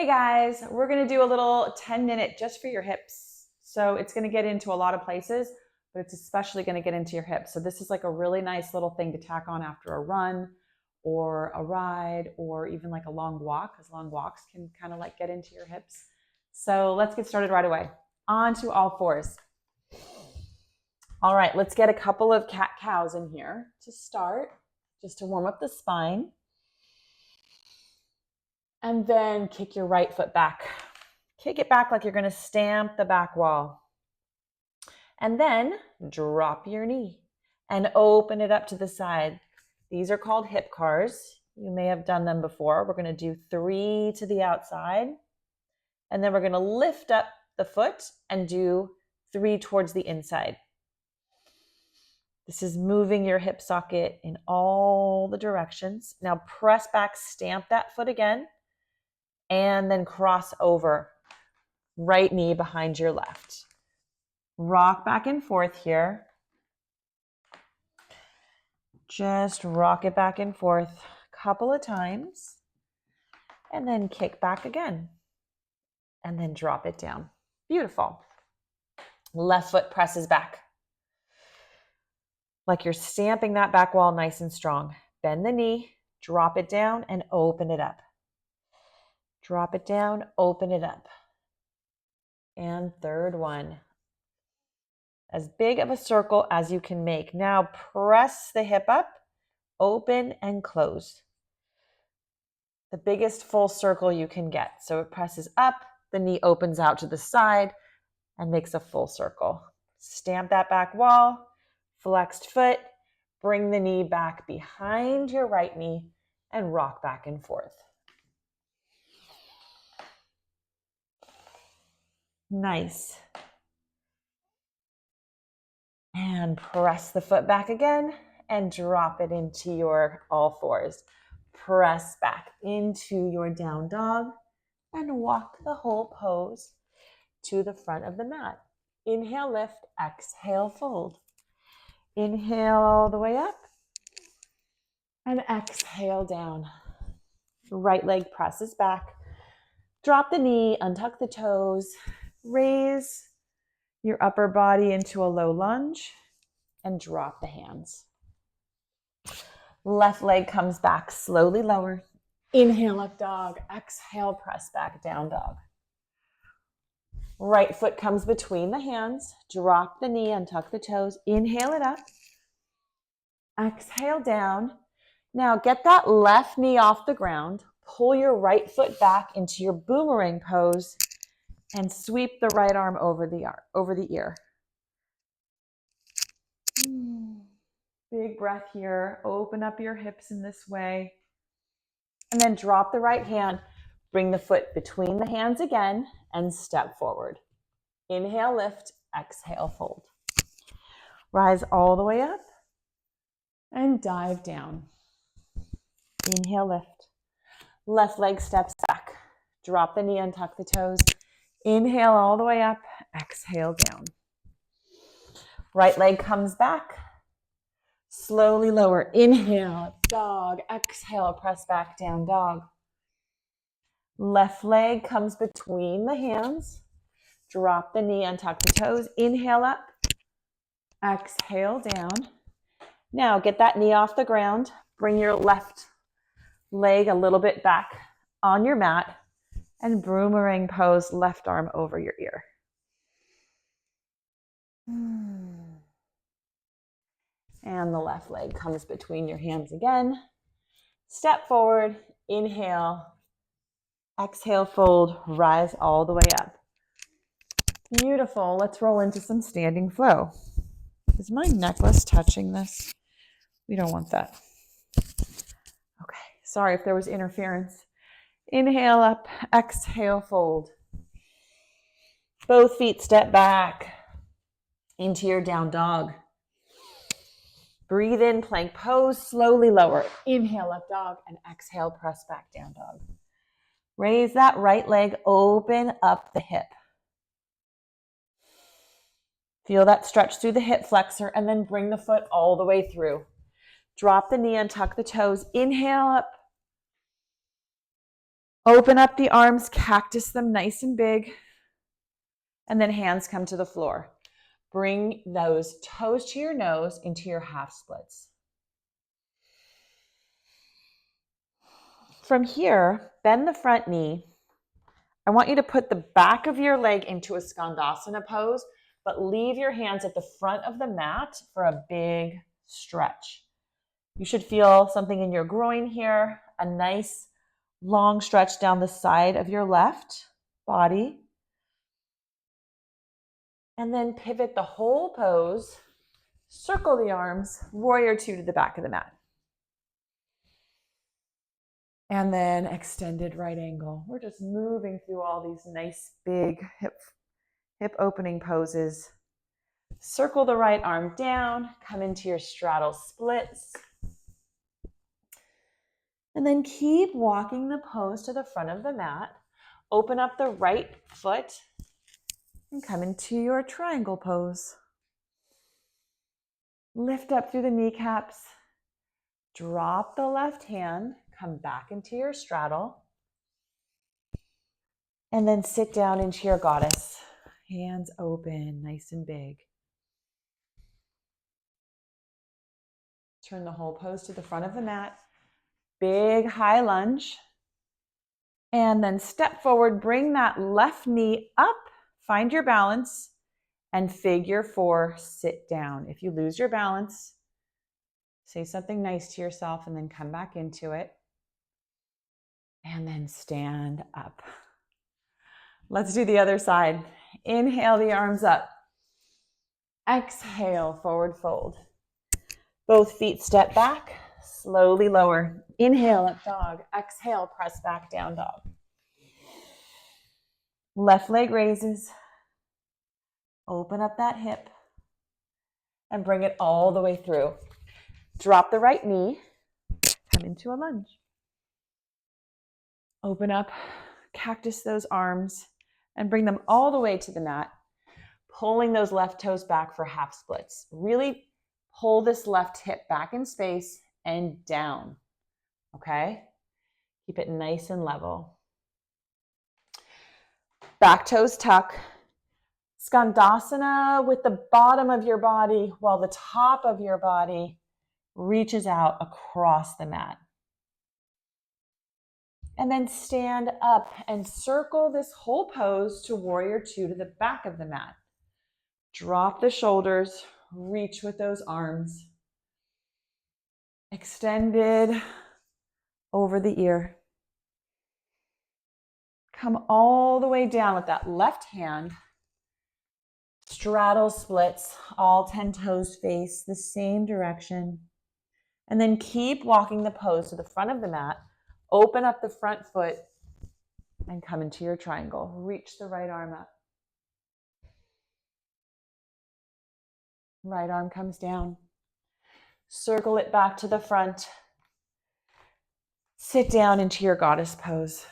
Hey guys, we're gonna do a little 10-minute just for your hips. So it's gonna get into a lot of places, but it's especially gonna get into your hips. So this is like a really nice little thing to tack on after a run or a ride or even like a long walk, because long walks can kind of like get into your hips. So let's get started right away. On to all fours. All right, let's get a couple of cat-cows in here to start, just to warm up the spine. And then kick your right foot back. Kick it back like you're going to stamp the back wall. And then drop your knee and open it up to the side. These are called hip cars. You may have done them before. We're going to do 3 to the outside. And then we're going to lift up the foot and do 3 towards the inside. This is moving your hip socket in all the directions. Now press back, stamp that foot again, and then cross over. Right knee behind your left. Rock back and forth here. Just rock it back and forth a couple of times. And then kick back again. And then drop it down. Beautiful. Left foot presses back. Like you're stamping that back wall nice and strong. Bend the knee, drop it down, and open it up. Drop it down, open it up. And third one. As big of a circle as you can make. Now press the hip up, open and close. The biggest full circle you can get. So it presses up, the knee opens out to the side and makes a full circle. Stamp that back wall, flexed foot, bring the knee back behind your right knee and rock back and forth. Nice. And press the foot back again and drop it into your all fours. Press back into your down dog and walk the whole pose to the front of the mat. Inhale, lift, exhale, fold. Inhale all the way up and exhale down. Right leg presses back. Drop the knee, untuck the toes, raise your upper body into a low lunge and drop the hands. Left leg comes back, slowly lower. Inhale, up dog. Exhale, press back, down dog. Right foot comes between the hands. Drop the knee, untuck the toes. Inhale it up. Exhale down. Now get that left knee off the ground. Pull your right foot back into your boomerang pose and sweep the right arm over the ear. Big breath here. Open up your hips in this way. And then drop the right hand. Bring the foot between the hands again and step forward. Inhale, lift. Exhale, fold. Rise all the way up and dive down. Inhale, lift. Left leg steps back. Drop the knee, untuck the toes. Inhale all the way up. Exhale down. Right leg comes back. Slowly lower. Inhale, dog. Exhale, press back, down dog. Left leg comes between the hands. Drop the knee, untuck the toes. Inhale up. Exhale down. Now get that knee off the ground. Bring your left leg a little bit back on your mat and boomerang pose, left arm over your ear. And the left leg comes between your hands again. Step forward, inhale, exhale, fold, rise all the way up. Beautiful. Let's roll into some standing flow. Is my necklace touching this? We don't want that. Okay, sorry if there was interference. Inhale up, exhale, fold. Both feet step back into your down dog. Breathe in, plank pose, slowly lower. Inhale, up dog, and exhale, press back, down dog. Raise that right leg, open up the hip. Feel that stretch through the hip flexor, and then bring the foot all the way through. Drop the knee and tuck the toes. Inhale up. Open up the arms, cactus them nice and big, and then hands come to the floor. Bring those toes to your nose into your half splits. From here, bend the front knee. I want you to put the back of your leg into a skandasana pose, but leave your hands at the front of the mat for a big stretch. You should feel something in your groin here, a nice long stretch down the side of your left body. And then pivot the whole pose, circle the arms, warrior two to the back of the mat. And then extended right angle. We're just moving through all these nice big hip opening poses. Circle the right arm down, come into your straddle splits. And then keep walking the pose to the front of the mat. Open up the right foot and come into your triangle pose. Lift up through the kneecaps. Drop the left hand, come back into your straddle. And then sit down into your goddess. Hands open, nice and big. Turn the whole pose to the front of the mat. Big high lunge. And then step forward, bring that left knee up, find your balance, and figure four, sit down. If you lose your balance, say something nice to yourself and then come back into it. And then stand up. Let's do the other side. Inhale the arms up. Exhale, forward fold. Both feet step back, slowly lower. Inhale, up dog. Exhale, press back, down dog. Left leg raises. Open up that hip and bring it all the way through. Drop the right knee, come into a lunge. Open up, cactus those arms, and bring them all the way to the mat, pulling those left toes back for half splits. Really pull this left hip back in space and down, okay? Keep it nice and level. Back toes tuck. Skandasana with the bottom of your body while the top of your body reaches out across the mat. And then stand up and circle this whole pose to warrior two to the back of the mat. Drop the shoulders, reach with those arms. Extended over the ear. Come all the way down with that left hand. Straddle splits, all 10 toes face the same direction. And then keep walking the pose to the front of the mat. Open up the front foot and come into your triangle. Reach the right arm up. Right arm comes down. Circle it back to the front. Sit down into your goddess pose.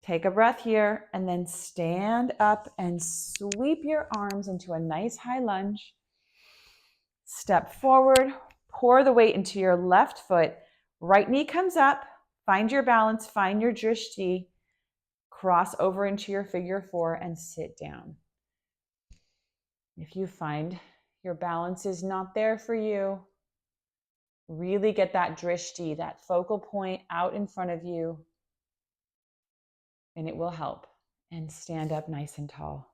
Take a breath here and then stand up and sweep your arms into a nice high lunge. Step forward, pour the weight into your left foot. Right knee comes up, find your balance, find your drishti, cross over into your figure four and sit down. If you find your balance is not there for you, really get that drishti, that focal point out in front of you, and it will help. And stand up nice and tall.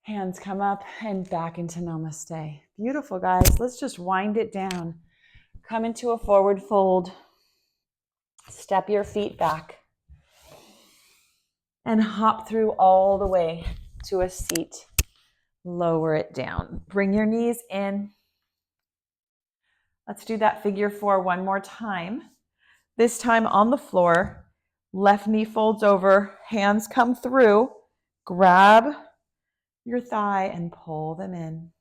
Hands come up and back into namaste. Beautiful, guys. Let's just wind it down. Come into a forward fold. Step your feet back. And hop through all the way to a seat. Lower it down. Bring your knees in. Let's do that figure four one more time. This time on the floor. Left knee folds over. Hands come through. Grab your thigh and pull them in.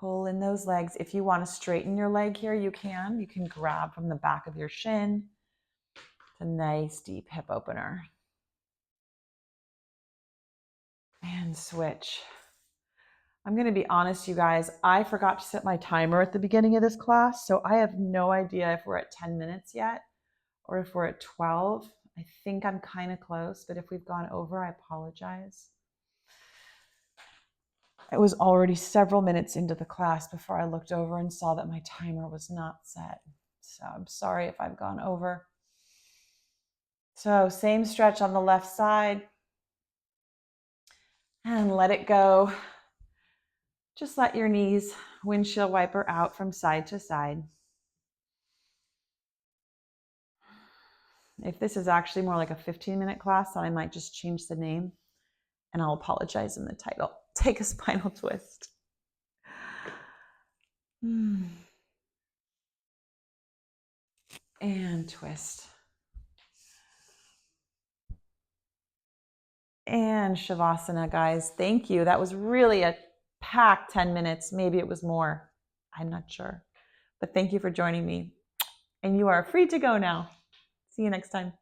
Pull in those legs. If you want to straighten your leg here, you can. You can grab from the back of your shin. It's a nice deep hip opener. And switch. I'm going to be honest, you guys, I forgot to set my timer at the beginning of this class, so I have no idea if we're at 10 minutes yet or if we're at 12. I think I'm kind of close, but if we've gone over, I apologize. It was already several minutes into the class before I looked over and saw that my timer was not set. So I'm sorry if I've gone over. So same stretch on the left side and let it go. Just let your knees windshield wiper out from side to side. If this is actually more like a 15-minute class, then I might just change the name and I'll apologize in the title. Take a spinal twist. And twist. And Shavasana, guys. Thank you. That was really a packed 10 minutes. Maybe it was more. I'm not sure. But thank you for joining me. And you are free to go now. See you next time.